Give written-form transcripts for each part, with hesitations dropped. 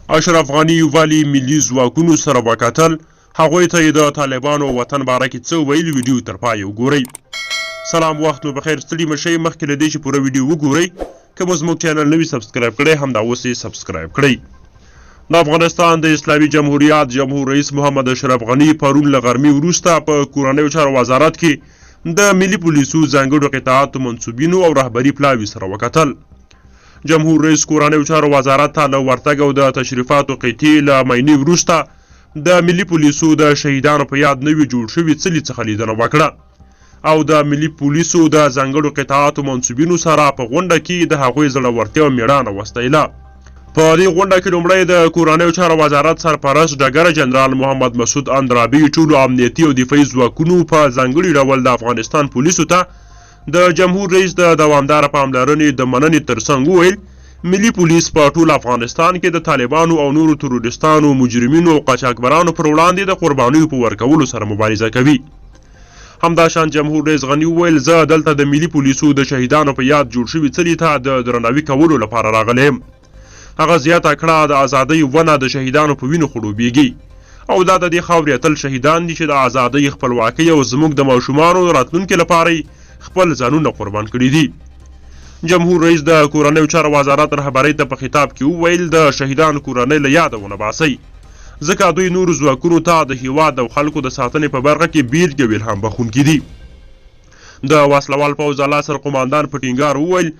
اشرف غني والي ملي ځواکونو سره وکتل. هغوی ته یې د طالبانو وطن باره کې څه ویل ویډیو تر پایه وګورئ. سلام، وخت مو بخیر. ستړي مه شئ، مخکې له دې چې پوره ویډیو وګورئ که مو زموږ چینل نه وي سبسکرایب کړی همدا اوس یې سبسکرایب کړئ. د افغانستان د اسلامي جمهوریت جمهور رئیس محمد اشرف غني پرون له غرمې وروسته په کورنیو چارو وزارت کې د ملي پولیسو ځانګړو قطاعاتو منصوبینو او رهبري پلاوي سره وکتل. جمهور رئیس کورنیو چارو وزارت ته له ورتګ او د تشریفاتو قطعې له معاینې وروسته د ملي پولیسو د شهیدانو په یاد نوي جوړ شوي څلي څخه لیدنه وکړه او د ملي پولیسو د ځانګړو قطاعاتو منصوبینو سره په غونډه کې د هغوی زړورتیا او مېړانه وستایله. په دې غونډه کې لومړی د کورنیو چارو وزارت سرپرست ډګر جنرال محمد مسعود اندرابي ټولو امنیتي او دفاعي ځواکونو په ځانګړي ډول د افغانستان پولیسو ته د جمهور رئیس د دوامداره پاملرنې د مننې ترڅنګ وویل ملي پولیس په ټول افغانستان کې د طالبانو او نورو تروریستانو، مجرمینو او قاچاقبرانو پر وړاندې د قربانیو په ورکولو سره مبارزه کوي. همداشان جمهور رئیس غني وویل زه دلته د ملي پولیسو د شهیدانو په یاد جوړ شوي څلي ته د درناوي کولو لپاره راغلی یم. هغه زیاته کړه د ازادۍ ونه د شهیدانو په وینو خړوبېږي او دا د دې خاورې اتل شهیدان دي چې د ازادۍ، خپلواکۍ او زموږ د ماشومانو راتلونکي لپاره خپل ځانونه قربان کړي دي. جمهور رئیس د کورنیو چارو وزارت رهبرۍ ته په خطاب کې وویل د شهیدانو کورنۍ له یاده ونه باسئ ځکه دوی نورو ځواکونو ته د هیواد او خلکو د ساتنې په برخه کې بیلګې او الهام بخښونکي دي. د وسلوال پوځ اعلی سرقماندان په ټینګار وویل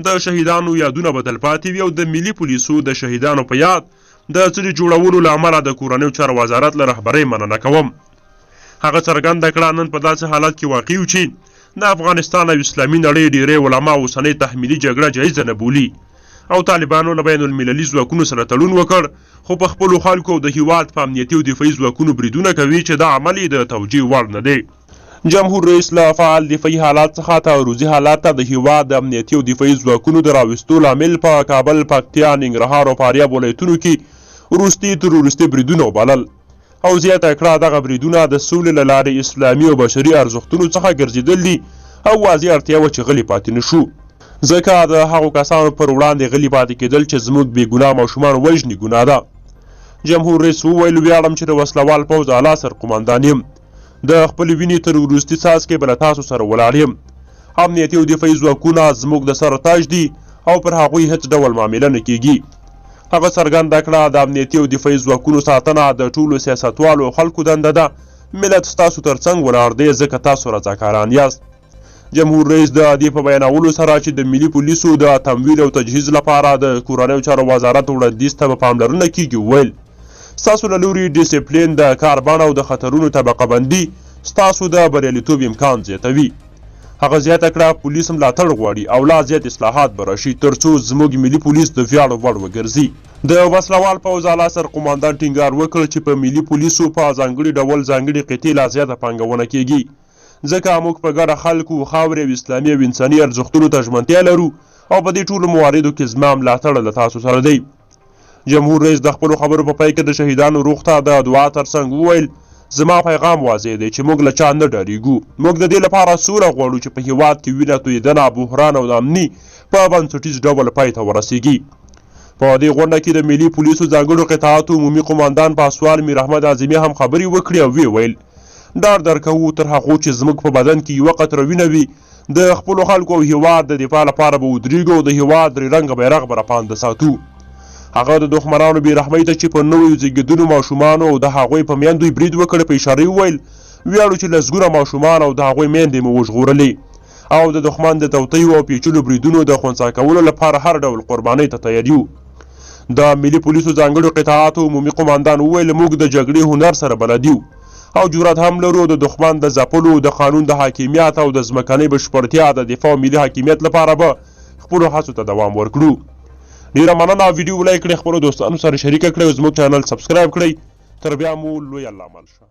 د شهیدانو یادونه به تلپاتې وي او د ملي پولیسو د شهیدانو په یاد د څلي جوړولو له امله د کورنیو چارو وزارت له رهبرۍ مننه کوم. هغه څرګنده کړه نن په داسې حالت کې واقع یو چې د افغانستان او اسلامي نړۍ ډیری علما اوسنۍ تحمیلي جګړه جایزه نه بولي او طالبانو له بین المللي ځواکونو سره تړون وکړ خو په خپلو خلکو او د هیواد په امنیتي او دفاعي ځواکونو بریدونه کوي چې دا عمل یې د توجیه وړ نه دی. جمهور رئیس له فعال دفاعي حالات څخه تعرضي حالات ته د هیواد د امنیتي او دفاعي ځواکونو د راوستو لامل په کابل، پکتیا، ننګرهار او فاریاب ولایتونو کې وروستي تروریستي بریدونه وبلل او زیاته کړه دغه بریدونه د سولې له لارې اسلامي او بشري ارزښتونو څخه ګرځېدل دي او واضح اړتیا وه چې غلي پاتې نه شو ځکه د هغو کسانو پر وړاندې غلي پاتې کېدل چې زموږ بېګناه ماشومان وژني ګناه ده. جمهور رئیس وویل ویاړم چې د وسلوال پوځ اعلی سرقماندان یم، د خپلې وینې تر وروستي څاڅکي به له تاسو سره ولاړ یم. امنیتي او دفاعي ځواکونه زموږ د سر تاج دي او پر هغوی هیڅ ډول معامله نه کیږي. هغه څرګنده کړه د امنیتي او دفاعي ځواکونو ساتنه د ټولو سیاستوالو او خلکو دنده ده. ملت ستاسو ترڅنګ ولاړ دی ځکه تاسو رضاکاران یاست. جمهور رئیس د دې په بیانولو سره چې د ملي پولیسو د تمویل او تجهیز لپاره د کورنیو چارو وزارت وړاندیز ته به پاملرنه کیږي وویل ستاسو له لوري ډیسپلین، د کار بڼه او د خطرونو طبقه بندي ستاسو د بریالیتوب امکان زیاتوي. هغه زیاته کړه پولیس ملاتړ غواړي او لا زیات اصلاحات به راشي ترڅو زموږ ملي پولیس د ویاړ وړ وګرځي. د وسلوال پوځ اعلی سرقماندان ټینګار وکړ چې په ملي پولیسو په ځانګړي ډول ځانګړي قطعې لا زیاته پانګونه کیږي ځکه موږ په ګډه خلکو، خاورې او اسلامي او انساني ارزښتونو ته ژمنتیا لرو او په دې ټولو مواردو کې زما ملاتړ له تاسو سره دی. جمهور رئیس د خپلو خبرو په پای کې د شهیدانو روح ته د دعا ترڅنګ وویل زما پیغام واضح دی چې موږ له چا نه ډارېږو. موږ د دې لپاره سوله غواړو چې په هیواد کې وینه تویېدنه، بحران او د امني په بنسټیز ډول پای ته ورسیږي. په دې غونډه کې د ملي پولیسو ځانګړو قطاعاتو عمومي قماندان پاسوال میر احمد اعظمي هم خبرې وکړې او ویې ویل ډار درکوو تر هغو چې زموږ په بدن کې یوه قطره وینه وي د خپلو خلکو او هیواد د دفاع لپاره به ودرېږو او د هیواد درې رنګه بیرغ به راپانده ساتو. هغه د دښمنانو بېرحمۍ ته چې په نویو زیږېدلو ماشومانو او د هغوی په میندو برید وکړ په اشاره وویل ویاړو چې لسګونه ماشومان او د هغوی میندې مو وژغورلې او د دښمن د توطیو او پیچلو بریدونو د خنثی کولو لپاره هر ډول قربانۍ ته تیار یو. د ملي پولیسو ځانګړو قطاعاتو عمومي قماندان وویل موږ د جګړې هنر سره بلد یو او جرأت هم لرو د دښمن د ځپلو، د قانون د حاکمیت او د ځمکنۍ بشپړتیا د دفاع او ملي حاکمیت لپاره به خپلو هڅو ته دوام ورکړو. ډیره مننه. ویډیو لایک کړئ، خپلو دوستانو سره شریکه کړئ او زموږ چینل سبسکرایب کړئ. تر بیا مو لوی الله مل شه.